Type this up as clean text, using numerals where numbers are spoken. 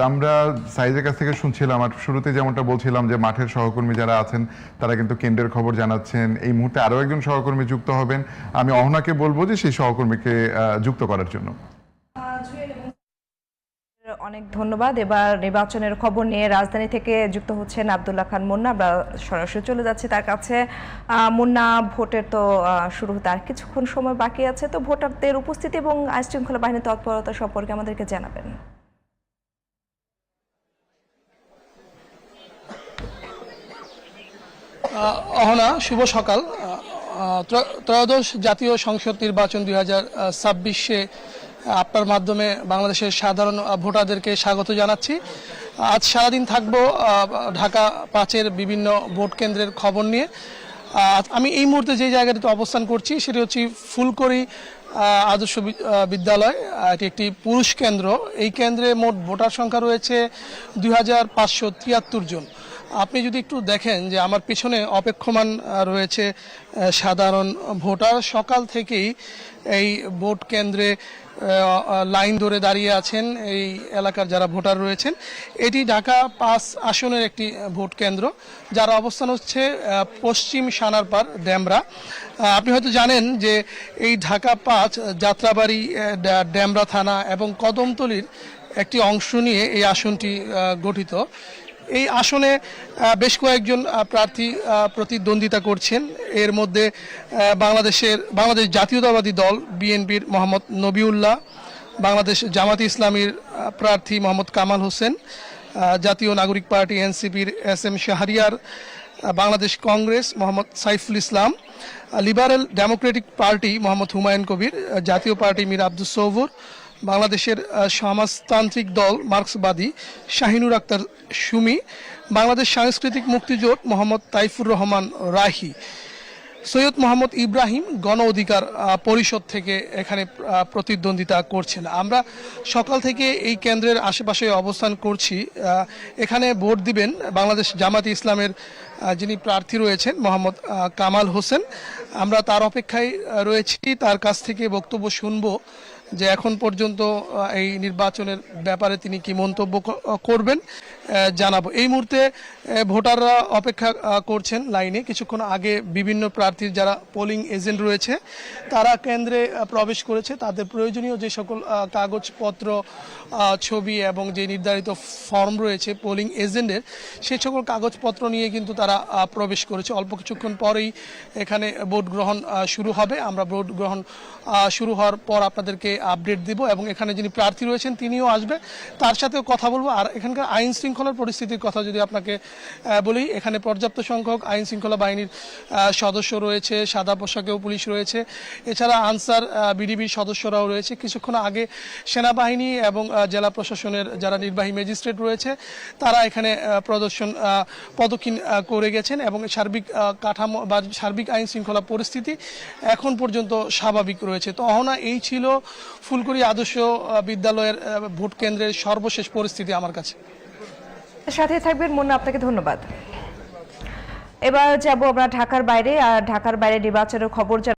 আমরা সাইজের কাছ থেকে শুনছিলাম আর শুরুতে যেমনটা বলছিলাম যে মাঠের সহকর্মী যারা আছেন তারা কিন্তু কেন্দ্রের খবর জানাচ্ছেন। এই মুহূর্তে আরো একজন সহকর্মী যুক্ত হবেন, আমি অহনাকে বলবো যে সেই সহকর্মীকে যুক্ত করার জন্য। অনেক ধন্যবাদ। এবার নির্বাচনের খবর নিয়ে রাজধানী থেকে যুক্ত হচ্ছেন আব্দুল্লাহ খান মুন্না। আমরা সরাসরি চলে যাচ্ছি তার কাছে। মুন্না, ভোটের তো শুরু হতে আর কিছুক্ষণ সময় বাকি আছে, তো ভোটারদের উপস্থিতি এবং আইন শৃঙ্খলা বাহিনীর তৎপরতা সম্পর্কে আমাদেরকে জানাবেন। অহনা, শুভ সকাল। ত্রয়োদশ জাতীয় সংসদ নির্বাচন 2026-এ আপনার মাধ্যমে বাংলাদেশের সাধারণ ভোটারদেরকে স্বাগত জানাচ্ছি। আজ সারাদিন থাকবো ঢাকা 5-এর বিভিন্ন ভোট কেন্দ্রের খবর নিয়ে। আমি এই মুহূর্তে যে জায়গাটিতে অবস্থান করছি সেটি হচ্ছে ফুলকড়ি আদর্শ বিদ্যালয়। এটি একটি পুরুষ কেন্দ্র। এই কেন্দ্রে মোট ভোটার সংখ্যা রয়েছে 2573 জন। আপনি যদি একটু দেখেন যে আমার পিছনে অপেক্ষমান রয়েছে সাধারণ ভোটার। সকাল থেকেই এই ভোট কেন্দ্রে লাইন ধরে দাঁড়িয়ে আছেন এই এলাকার যারা ভোটার রয়েছেন। এটি ঢাকা 5 আসনের একটি ভোট কেন্দ্র, যার অবস্থান হচ্ছে পশ্চিম সানারপাড় ডেমরা। আপনি হয়তো জানেন যে এই ঢাকা 5 যাত্রাবাড়ি, ডেমরা থানা এবং কদমতলীর একটি অংশ নিয়ে এই আসনটি গঠিত। এই আসনে বেশ কয়েকজন প্রার্থী প্রতিদ্বন্দ্বিতা করছেন। এর মধ্যে বাংলাদেশ জাতীয়তাবাদী দল বিএনপির মোহাম্মদ নবিউল্লাহ, বাংলাদেশ জামাতি ইসলামীর প্রার্থী মোহাম্মদ কামাল হোসেন, জাতীয় নাগরিক পার্টি এনসিপির SM Shahriar, Bangladesh Congress Mohammad Saiful Islam, liberal democratic party Mohammad Humayun Kabir, Jatiya party Mir Abdus সৌবুর, বাংলাদেশের সমাজতান্ত্রিক দল মার্ক্সবাদী শাহিনুর আক্তার সুমি, বাংলাদেশ সাংস্কৃতিক মুক্তিজোট মোহাম্মদ তাইফুর রহমান রাহি, সৈয়দ মোহাম্মদ ইব্রাহিম গণ অধিকার পরিষদ থেকে এখানে প্রতিদ্বন্দ্বিতা করছেন। আমরা সকাল থেকে এই কেন্দ্রের আশেপাশে অবস্থান করছি। এখানে ভোট দিবেন বাংলাদেশ জামাতি ইসলামের যিনি প্রার্থী রয়েছেন মোহাম্মদ কামাল হোসেন। আমরা তার অপেক্ষায় রয়েছি, তার কাছ থেকে বক্তব্য শুনবো যে এখন পর্যন্ত এই নির্বাচনের ব্যাপারে তিনি কি মন্তব্য করবেন জানাবো। এই মুহূর্তে ভোটাররা অপেক্ষা করছেন লাইনে। কিছুক্ষণ আগে বিভিন্ন প্রার্থীর যারা পোলিং এজেন্ট রয়েছে তারা কেন্দ্রে প্রবেশ করেছে। তাদের প্রয়োজনীয় যে সকল কাগজপত্র, ছবি এবং যে নির্ধারিত ফর্ম রয়েছে পোলিং এজেন্টের, সেই সকল কাগজপত্র নিয়ে কিন্তু তারা প্রবেশ করেছে। অল্প কিছুক্ষণ পরেই এখানে ভোট গ্রহণ শুরু হবে। আমরা ভোট গ্রহণ শুরু হওয়ার পর আপনাদেরকে আপডেট দিব এবং এখানে যিনি প্রার্থী রয়েছেন তিনিও আসবে, তার সাথেও কথা বলবো। আর এখানকার আইন শৃঙ্খলার পরিস্থিতির কথা যদি আপনাকে বলি, এখানে পর্যাপ্ত সংখ্যক আইন শৃঙ্খলা বাহিনীর সদস্য রয়েছে, সাদা পোশাকেও পুলিশ রয়েছে, এছাড়া আনসার বিডিবির সদস্যরাও রয়েছে। কিছুক্ষণ আগে সেনাবাহিনী এবং জেলা প্রশাসনের যারা নির্বাহী ম্যাজিস্ট্রেট রয়েছে তারা এখানে পদক্ষিণ করে গেছেন এবং সার্বিক কাঠামো বা সার্বিক আইন শৃঙ্খলা পরিস্থিতি এখন পর্যন্ত স্বাভাবিক রয়েছে। তো অহনা, এই ছিল ফুলকড়ি আদর্শ বিদ্যালয়ের ভোট কেন্দ্রের সর্বশেষ পরিস্থিতি আমার কাছে। সাথে থাকবেন মুন্না, আপনাকে ধন্যবাদ। এবার যাব আমরা ঢাকার বাইরে। আর ঢাকার বাইরে নির্বাচনের খবর